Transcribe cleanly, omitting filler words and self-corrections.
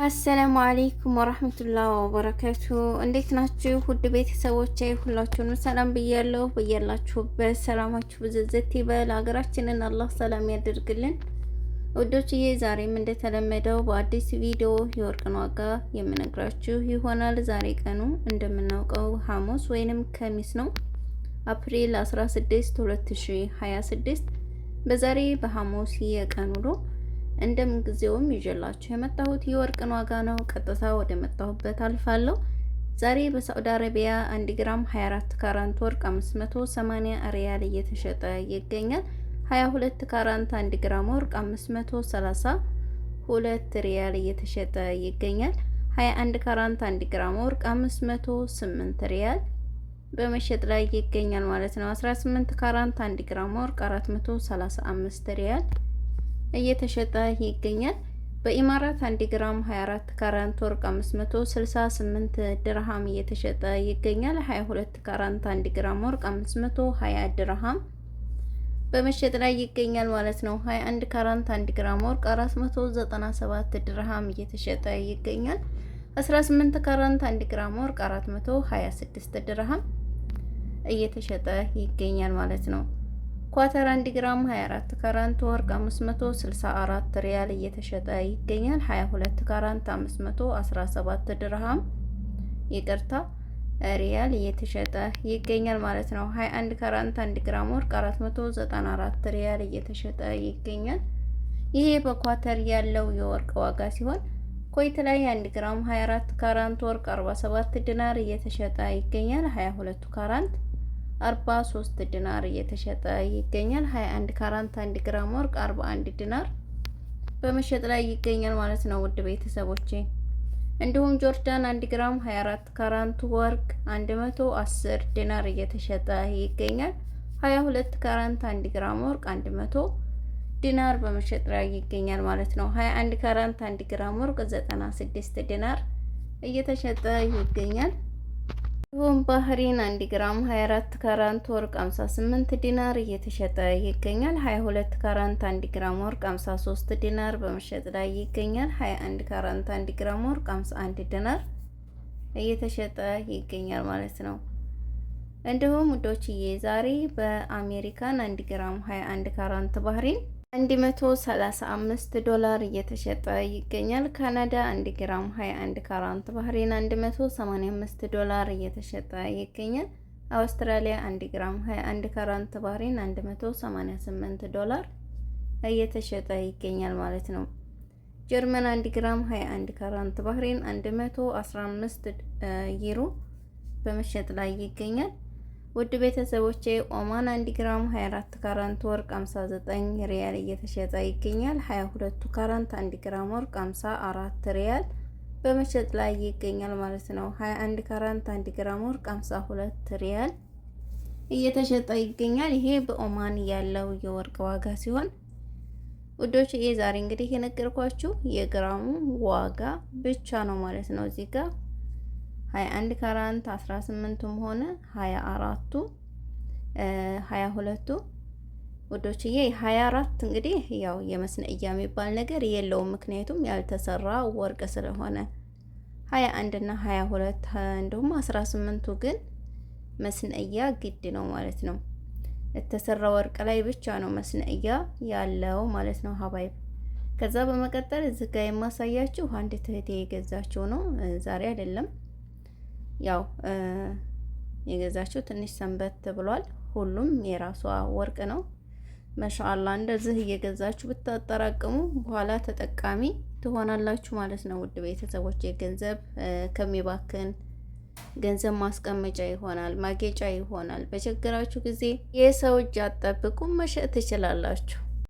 አሰላሙ አለይኩም ወራህመቱላሂ ወበረካቱ። እንዴት ናችሁ ውድ ቤተሰቦቼ? ሁላችሁንም ሰላም ብያለሁ። በያላችሁበት ሰላማችሁ ብዝዝት ይበል። ሀገራችንን አላህ ሰላም ያደርግልን። ውዶችዬ ዛሬም እንደተለመደው በአዲስ ቪዲዮ የወርቅን ዋጋ የምነግራችሁ ይሆናል። ዛሬ ቀኑ እንደምናውቀው ሐሙስ ወይንም ከሚስ ነው፣ አፕሪል 16 2026። በዛሬ በሐሙስ የቀን ውሎ እንደምን ጊዜውም ይዤላችሁ የመጣሁት የወርቅን ዋጋ ነው። ቀጥታ ወደ መጣሁበት አልፋለሁ። ዛሬ በሳዑዲ አረቢያ 1 ግራም 24 ካራንት ወርቅ 580 ሪያል እየተሸጠ ይገኛል። 22 ካራንት 1 ግራም ወርቅ 532 ሪያል እየተሸጠ ይገኛል። 21 ካራንት 1 ግራም ወርቅ 508 ሪያል በመሸጥ ላይ ይገኛል ማለት ነው። 18 ካራንት 1 ግራም ወርቅ 435 ሪያል እየተሸጠ ይገኛል። በኢማራት 1 ግራም 24 ካራንት ወርቅ 568 ድርሃም እየተሸጠ ይገኛል። 22 ካራንት 1 ግራም ወርቅ 520 ድርሃም በመሸጥ ላይ ይገኛል ማለት ነው። 21 ካራንት 1 ግራም ወርቅ 497 ድርሃም እየተሸጠ ይገኛል። 18 ካራንት 1 ግራም ወርቅ 426 ድርሃም እየተሸጠ ይገኛል ማለት ነው። ኳተር 1 ግራም 24 ካራንት ወርቅ 564 ሪያል እየተሸጠ ይገኛል። 22 ካራንት 517 ድርሃም ሪያል እየተሸጠ ይገኛል ማለት ነው። 21 ካራንት 1 ግራም ወርቅ 494 ሪያል እየተሸጠ ይገኛል። ይሄ በኳተር ያለው የወርቅ ዋጋ ሲሆን ኮይት ላይ 1 ግራም 24 ካራንት ወርቅ 47 ዲናር እየተሸጠ ይገኛል። 22 ካራንት 43 ዲናር እየተሸጠ ይገኛል። 21 ካራንት 1 ግራም ወርቅ 41 ዲናር በመሸጥ ላይ ይገኛል ማለት ነው ውድ ቤተሰቦቼ። እንዲሁም ጆርዳን 1 ግራም 24 ካራንት ወርቅ 110 ዲናር እየተሸጠ ይገኛል። 22 ካራንት 1 ግራም ወርቅ 100 ዲናር በመሸጥ ላይ ይገኛል ማለት ነው። 21 ካራንት 1 ግራም ወርቅ 96 ዲናር እየተሸጠ ይገኛል። ይሁን ባህሪን 1 ግራም 24 ካራንት ወርቅ 58 ዲናር እየተሸጠ ይገኛል። 22 ካራንት 1 ግራም ወርቅ 53 ዲናር በመሸጥ ላይ ይገኛል። 21 ካራንት 1 ግራም ወርቅ 51 ዲናር እየተሸጠ ይገኛል ማለት ነው። እንዲሁም ውዶችዬ ዛሬ በአሜሪካን 1 ግራም 21 ካራንት ባህሪን 135 ዶላር እየተሸጠ ይገኛል። ካናዳ 1 ግራም 21 ካራንት ባህሪን 185 ዶላር እየተሸጠ ይገኛል። አውስትራሊያ 1 ግራም 21 ካራንት ባህሪን 188 ዶላር እየተሸጠ ይገኛል ማለት ነው። ጀርመን 1 ግራም 21 ካራንት ባህሪን 115 ዩሮ በመሸጥ ላይ ይገኛል። ውድ ቤተሰቦቼ ኦማን 1 ግራም 24 ካራንት ወርቅ 59 ሪያል እየተሸጠ ይገኛል። 22 ካራንት 1 ግራም ወርቅ 54 ሪያል በመሸጥ ላይ ይገኛል ማለት ነው። 21 ካራንት 1 ግራም ወርቅ 52 ሪያል እየተሸጠ ይገኛል። ይሄ በኦማን ያለው የወርቅ ዋጋ ሲሆን ውዶች ዛሬ እንግዲህ የነገርኳችሁ የግራሙ ዋጋ ብቻ ነው ማለት ነው። እዚህ ጋር 21 ካራንት 18ቱም ሆነ 24ቱ 22ቱ ውዶችዬ 24 እንግዲህ ያው የመስነእያ የሚባል ነገር የለውም፣ ምክንያቱም ያልተሰራ ወርቅ ስለሆነ 21 እና 22 እንዲሁም 18ቱ ግን መስነእያ ግድ ነው ማለት ነው። የተሰራ ወርቅ ላይ ብቻ ነው መስነእያ ያለው ማለት ነው ሀባይብ። ከዛ በመቀጠል እዚህ ጋር የማሳያችሁ አንድ እህቴ የገዛችው ነው፣ ዛሬ አይደለም ያው የገዛችው ትንሽ ሰንበት ብሏል። ሁሉም የራሷ ወርቅ ነው። ማሻአላ እንደዚህ እየገዛችሁ ብታጠራቅሙ በኋላ ተጠቃሚ ትሆናላችሁ ማለት ነው ውድ ቤተሰቦች። ገንዘብ ከሚባክን ገንዘብ ማስቀመጫ ይሆናል፣ ማጌጫ ይሆናል። በችግራችሁ ጊዜ የሰው እጅ አትጠብቁ፣ መሸጥ ትችላላችሁ።